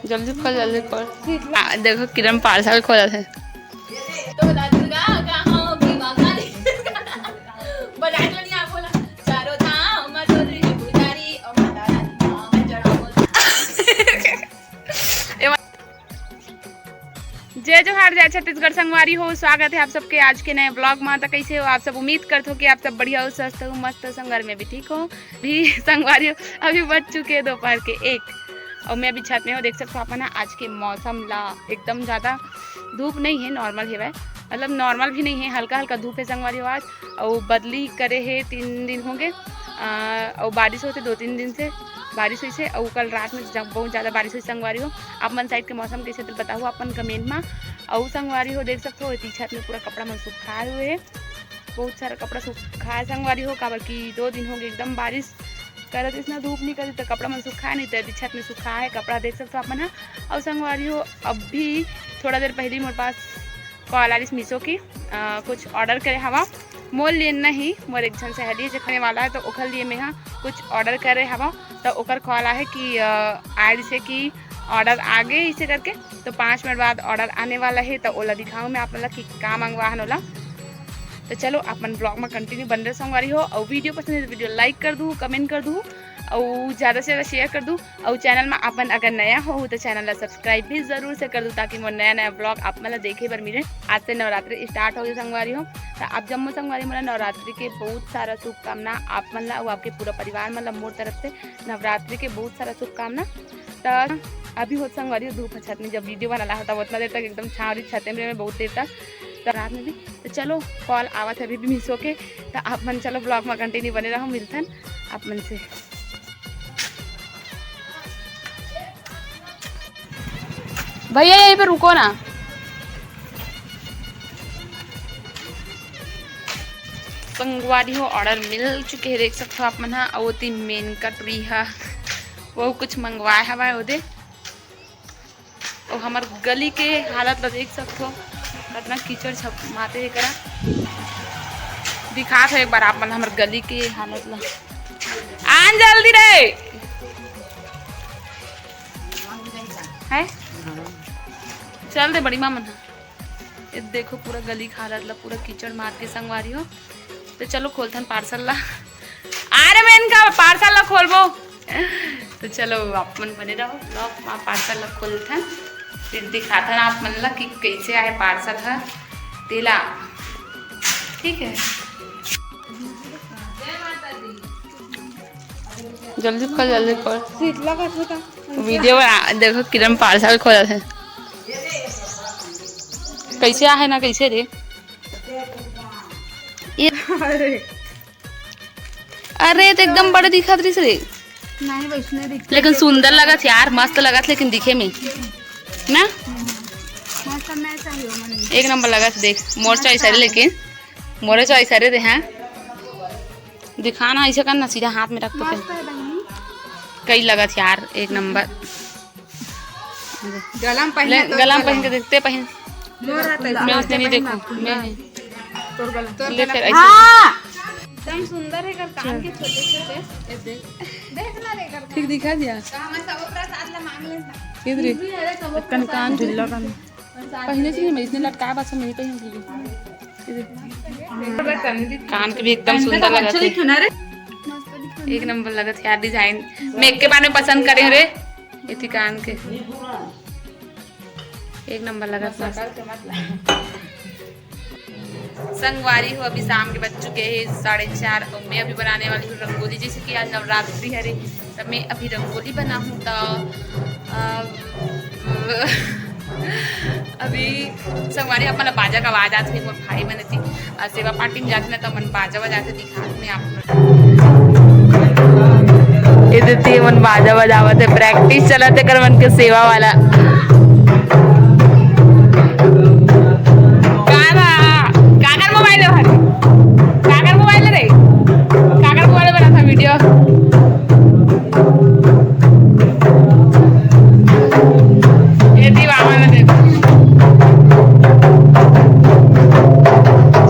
जल्दी खोल जल्दी खोल। देखो किरण पार्सल खोला है। तो बता दूंगा कहाँ होगी मांगाली। बता तो नहीं आप बोला चारों धाम मधुरी पुजारी और माता रानी नाम जड़ा जय जोहार जय छत्तीसगढ़ संगवारी हो। स्वागत है आप सबके आज के नए ब्लॉग में। तो कैसे हो आप सब? उम्मीद करते हो कि आप सब बढ़िया हो, स्वस्थ हो, मस्त हो, संगवार में भी ठीक हो भी संगवारी हो। अभी बज चुके हैं दोपहर के 1 और मैं अभी छत में हूँ। देख सकते हो अपन आज के मौसम ला एकदम ज़्यादा धूप नहीं है, नॉर्मल है वह, मतलब नॉर्मल भी नहीं है, हल्का हल्का धूप है संगवारी हो आज। और बदली करे है 3 दिन हो गए और बारिश होते 2-3 दिन से बारिश हुई से। और कल रात में बहुत ज़्यादा बारिश हुई संगवारी हो। आप मन साइड के मौसम कैसे तो बताओ अपन कमेंट में। और संगवारी हो देख सकते हो छत में पूरा कपड़ा मन सुखाए हुए है, बहुत सारा कपड़ा सुखाए संगवारी हो। काबर की 2 दिन हो गए एकदम बारिश करत, इतना धूप नहीं करी तो कपड़ा मन सुखाए नहीं तो छत में सुखा है कपड़ा देख सकते हो अपन। और संगवारी हो अभी थोड़ा देर पहले मेरे पास कॉल आरिस मीशो की कुछ ऑर्डर करे हवा मोल लिए नहीं, मोर एक जन सहेली जो खाने वाला है तो ओखर लिए मैं यहाँ कुछ ऑर्डर करे हवा। तो ओकर कॉल है कि आए से कि ऑर्डर आ गए इसे करके, तो 5 मिनट बाद ऑर्डर आने वाला है। तो ओला दिखाऊँ मैं आप लोग कि का मंगवाहन ओला। तो चलो अपन ब्लॉग में कंटिन्यू बन रहे संगवारी हो। और वीडियो पसंद है तो वीडियो लाइक कर दूँ, कमेंट कर दूँ और ज़्यादा से ज़्यादा शेयर कर दूँ। और चैनल में अपन अगर नया हो तो चैनल ला सब्सक्राइब भी ज़रूर से कर दूँ ताकि मोर नया नया ब्लॉग आप मतलब देखे बर मिले। आज से नवरात्रि स्टार्ट हो गई संगवारी हो। तो आप जम्मू संगवारी मतलब नवरात्रि के बहुत सारा शुभकामना आप मतलब आपके पूरा परिवार मतलब मोर तरफ से नवरात्रि के बहुत सारा शुभकामना। तो अभी हो संगवारी हो धूप छत में जब वीडियो बना होता उतना देर तक एकदम छावरी छते में बहुत देर तक तो रात में भी। तो चलो कॉल आवत है अभी भी मीशो के। तो आप मन चलो ब्लॉग में कंटिन्यू बने रहो, मिलथन आप मन से। भैया यहीं पे रुको ना। संगवारी हो ऑर्डर मिल चुके हैं देख सकते हो आप मन। और ती मेन कटोरी है वो कुछ मंगवाए हवा ओदे। और हमार गली के हालत देख सकते हो कितना कीचड़ छमाते है करा। दिखा था एक बार आप मन हमार गली के हालत ला। आन जल्दी रे है चल दे बड़ी माँ मन। ये देखो पूरा गली का हालत ला पूरा कीचड़ मार के संगवारी हो। तो चलो खोलथन पार्सल ला। अरे मैं इनका पार्सल ला खोलबो। तो चलो आप मन बने रहो ब्लॉग में। पार्सल ला खोलथन फिर दिखाथन आप मन ला कि कैसे आए पार्सल है तेला, ठीक है। जल्दी खोल जल्दी खोल। वीडियो देखो किरण पार्सल खोला है कैसे आहे ना कैसे रे अरे तो एकदम बड़े दिखा रही रे नहीं वैसने दिखते लेकिन सुंदर लगा यार, मस्त लगा लेकिन दिखे में ना मौसम में ऐसा ही हो मन। एक नंबर लगा देख मोर चॉइस है लेकिन मोरे चॉइस है रे हैं दिखाना ऐसे करना सीधा हाथ में रख तो मस्त है बहनी। कई लगा यार एक नंबर। गलम पहने तो गला पहन के देखते पहन मैं मैं उसने नहीं देखो मैं तोर गलम तोर ले फिर ऐसे हां एकदम सुंदर है कर कान के छोटे छोटे देखना रे कर ठीक दिखा दिया हम सब प्रसाद ला मांग ले इधर कन कान ढिल्ला कन पहले से मैं इसने लटकाया बस मैं पहन ली कान के भी एकदम सुंदर लगा थे एक नंबर लगा था यार डिजाइन मेक के बारे में पसंद करे रे इसी कान के एक नंबर लगा था। संगवारी हो अभी शाम के बज चुके हैं 4:30 और मैं अभी बनाने वाली हूँ रंगोली। जैसे कि आज नवरात्रि है रे तो मैं अभी रंगोली बना हूँ। तो अभी संगवारी अपन बाजा का आवाज आती है मोर भाई मैंने थी सेवा पार्टी में जाती ना तो मन बाजा बजाते दिखा मैं आप इधर मन बाजा बजावत है प्रैक्टिस चलाते कर मन के सेवा वाला मोबाइल है काकर मोबाइल रे काकर मोबाइल बना था वीडियो। ये दीवाना ने देखो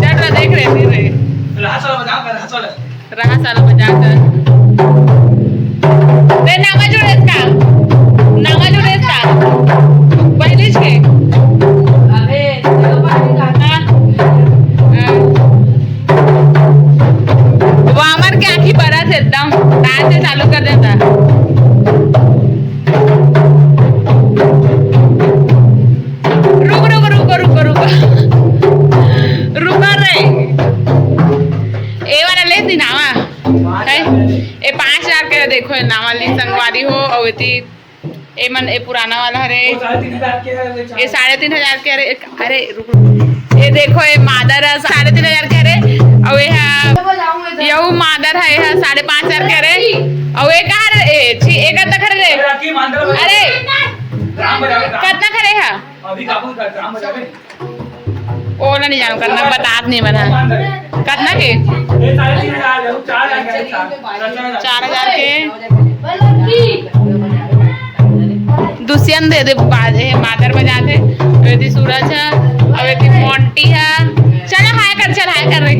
चल रहा देख रहे थे रहा साला बजा कर रे नामा जोड़े इसका ए मन ए पुराना वाला हरे ये 3,500 के अरे अरे रुको ये देखो ये मादर है 3,500 के अरे और ये यू मादर है 5,500 के अरे और ये कहाँ रे एक तक खरे अरे कितना खरे है ओ ना नहीं जानू करना बता नहीं बना कितना के 4,000 के दुष्यंत दे दे बाजे मादर बजाते वेदी सूरज है और वेदी मोंटी है चल हाय कर रे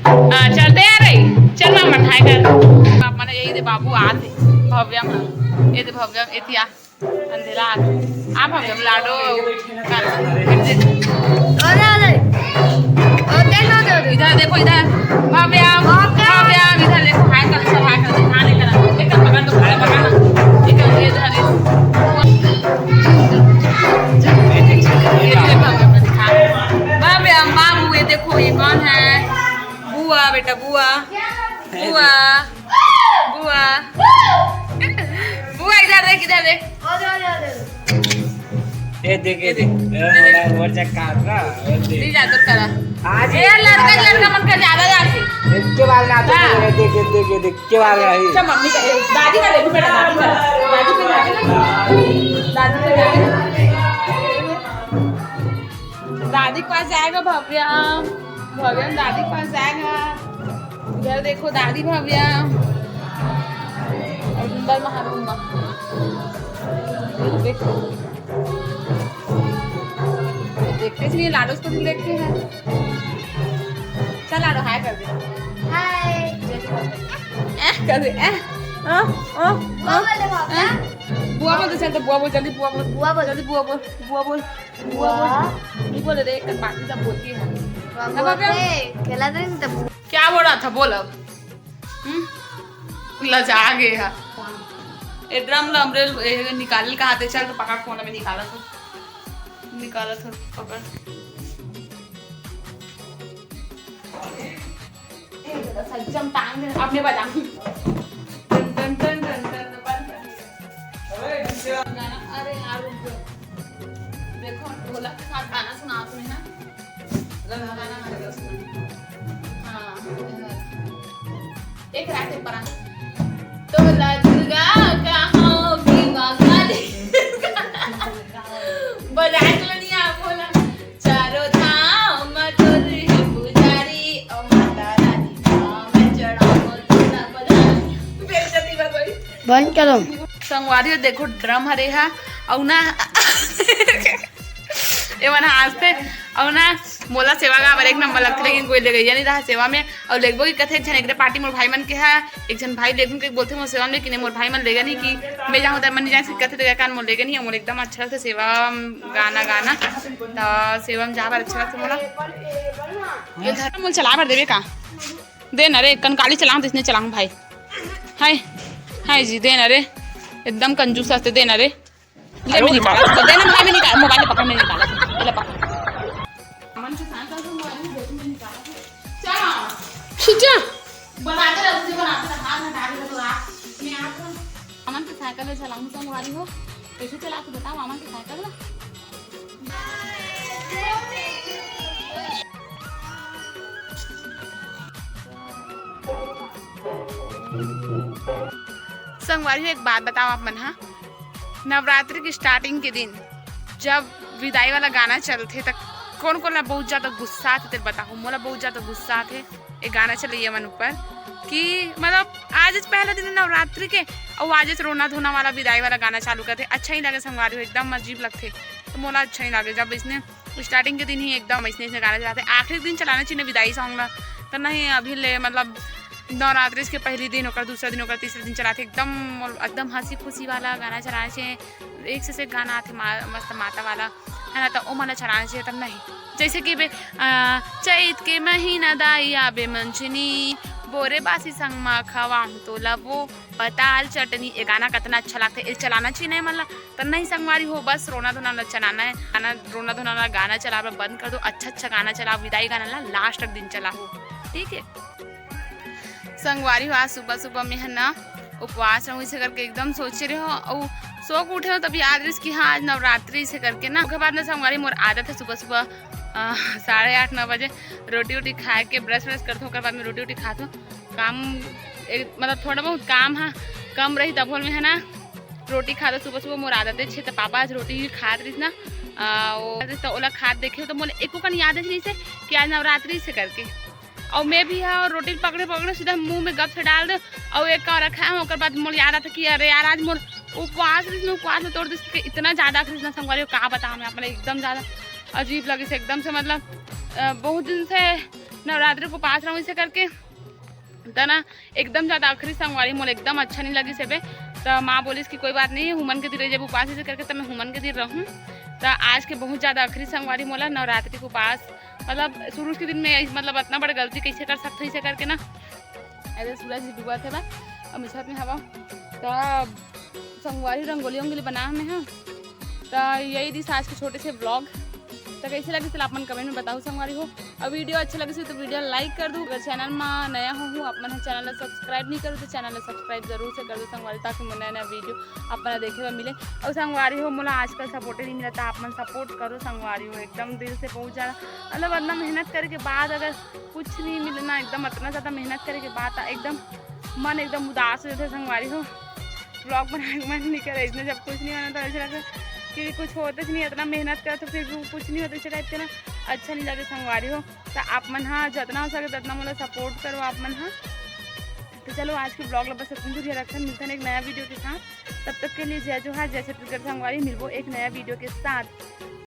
हां चलते यार रे चल मन हाय कर बाप मन यही दे बाबू आते भव्यम ये दे भव्यम एतिया अंधेरा आ भव्यम लाडो कर इधर देखो इधर भव्यम इधर देखो हाय कर सब हाय कर खाने करा एक पकड़ तो खड़ा पकड़ना एक ये इधर मामू ये देखो ये कौन है बुआ बेटा बुआ बुआ बुआ बुआ इधर देख ये देख और काट रहा नहीं जा तो करा आज ये लड़का मन का ज्यादा जाती इसके बाल ना देख के बाल रही अच्छा मम्मी का दादी का देखो बेटा दादी पे दादी के पास जाएगा भव्यम दादी के पास जाएगा इधर देखो दादी भव्यम अंदर महारूमा देखो देखते इसलिए लाडो को भी देखते हैं चल लाडो हाय कर दे हाय कर दे बुआ बोल चलते बुआ बोल जल्दी बुआ बोल जल्दी बुआ बोल नहीं बोल रे कर बाकी सब बोलती है खेला दे तब क्या बोल रहा था बोल अब लजा गए है ये ड्रम लमरे निकाल कहाँ थे चल तो पकड़ फोन में निकाला था पकड़ सज्जम टांग दे अपने बजा अरे यार देखो ढोलक के साथ गाना सुना तुम्हें ना गाना हाँ एक रात है परा तो दुर्गा कहाँ की बंगाली बजाए तो नहीं आप बोला चारों धाम तुझे पुजारी ओ माता रानी मैं चढ़ाऊं तुझा बजारी बेइज्जती बजाई बंद करो संगवारी देखो ड्रम हरे हा और ना ये मन हंसते और ना मोला सेवा का एक नंबर लगते लेकिन कोई ले गई नहीं रहा सेवा में और लेगबो की कथे एक जन एक पार्टी मोर भाई मन के है एक जन भाई लेगन के बोलते मोर सेवा में कि मोर भाई मन लेगा नहीं कि मैं जाऊँ तो मन नहीं जाए कथे तो कान मोर लेगा नहीं मोर एकदम अच्छा लगता सेवा गाना तो सेवा में जहाँ पर अच्छा लगता मोला ये धर्म मोल चला भर देवे का दे न रे कनकाली चलाऊँ तो इसने चलाऊँ भाई हाय हाय जी दे न रे एकदम कंजूस हंसते दे न रे ले मैं निकाला तो देना भाई में निकाल मोबाइल पकड़ में निकाला ले पकड़ मन के साथ साथ मोबाइल में देख में निकाला चलो खींचा बनाते रहो हाथ हटा के तो आप मैं आप अमन के साइकिल में चलाऊं तो मोबाइल हो कैसे चला तो बताओ अमन के साइकिल ना संगवारी एक बात बताओ आप मन हाँ नवरात्रि की स्टार्टिंग के दिन जब विदाई वाला गाना चलते तक कौन कौन बहुत ज़्यादा गुस्सा आते थे बताओ मोला बहुत ज़्यादा गुस्सा आते एक गाना चलिए मन ऊपर कि मतलब आज पहला दिन नवरात्रि के और आज रोना धोना वाला विदाई वाला गाना चालू करते अच्छा ही लगे संगवारी हो एकदम अजीब लगते तो मोला अच्छा ही लगे जब इसने स्टार्टिंग के दिन ही एकदम इसने गाना चलाते आखिरी दिन चलाना चाहिए विदाई सॉन्ग ला तो नहीं अभी ले मतलब नवरात्रि के पहले दिन होकर दूसरा दिन होकर तीसरे दिन चलाते एकदम हंसी खुशी वाला गाना चलाना चाहिए एक से एक गाना आते मस्त माता वाला है ना तो वो मन चलाना चाहिए तब नहीं जैसे कि चैत के महीना दाई आबे मंचनी बोरे बासी संग में खवाऊँ तो लबो पताल चटनी ये गाना कितना अच्छा लगता है ये चलाना चाहिए नहीं मतलब तो नहीं संगवारी हो बस रोना धोना चलाना है गाना रोना धोना वाला गाना चला बंद कर दो अच्छा गाना चलाओ विदाई गाना ला लास्ट तक दिन चला हो ठीक है संगवारी हो आज सुबह में है ना उपवास रहूँ इसे करके एकदम सोच रहे हो और सो को उठे हो तभी याद रही कि हाँ आज नवरात्रि से करके ना। उसके बाद में संगवारी मोर आदत है सुबह सुबह 8:30-9 बजे रोटी वोटी खा के ब्रश व्रश करते हो। बाद में रोटी वोटी खाते हो काम मतलब थोड़ा बहुत काम हाँ कम रही तब में है ना रोटी खा दो। सुबह सुबह मोर आदत है तो पापा आज रोटी खात रही ना तो ओला खाद देखे तो मोले एको कन याद है से कि आज नवरात्रि से करके और मैं भी हाँ और रोटी पकड़े पकड़े सीधा मुंह में गप से डाल दे और एक का रखा है। बाद मोर याद आता कि अरे यार आज मोर उपवास में तोड़ दी इतना ज़्यादा कृष्णा संगवारी कहा बताऊँ मैं अपने एकदम ज़्यादा अजीब लगे से एकदम से मतलब बहुत दिन से नवरात्रि को पास रहूँ इसे करके तो ना एकदम ज़्यादा आखिरी संगवारी मोल एकदम अच्छा नहीं लगी से तो माँ बोली कि कोई बात नहीं हुमन के दिन जब उपास से करके तो मैं हुमन के दिन रहूँ। तो आज के बहुत ज़्यादा आखिरी संगवारी मोला नवरात्रि को उपास मतलब शुरू के दिन में मतलब इतना बड़ा गलती कैसे कर सकते इसे करके ना ऐसे सूरज डूबा थे बा और मिछत में हवा तो संगवारी रंगोली वंगोली बना हमें हाँ। तो यही थी आज के छोटे से ब्लॉग। तो कैसे लगे चलो अपन कमेंट में बताओ संगवारी हो। और वीडियो अच्छा लगे तो वीडियो लाइक कर दो। अगर चैनल में नया हो अपन चैनल सब्सक्राइब नहीं करो तो चैनल सब्सक्राइब जरूर से कर दो संगवारी ताकि मैं नया नया वीडियो अपना देखे हुआ मिले। और संगवारी हो मोला आजकल सपोर्ट नहीं मिलता अपन सपोर्ट करो संगवारी हो एकदम दिल से बहुत ज़्यादा मतलब इतना मेहनत करे के बाद अगर कुछ नहीं मिलना एकदम इतना ज़्यादा मेहनत करे के बाद एकदम मन एकदम उदास हो जाता संगवारी हो। ब्लॉग बनाने का मन नहीं करे इसमें जब कुछ नहीं होना तो ऐसा लगता कि कुछ होता नहीं इतना मेहनत कर तो फिर भी कुछ नहीं होता इसे टाइप के ना अच्छा नहीं लगे संगवारी हो। तो आप मन हाँ जितना हो सके उतना मतलब सपोर्ट करो आप मन हाँ। तो चलो आज के ब्लॉग बस इतनी दूर रखते हैं मिलते हैं एक नया वीडियो के साथ। तब तक के लिए जय जोहार जय छत्तीसगढ़ संगवारी मिलबो एक नया वीडियो के साथ।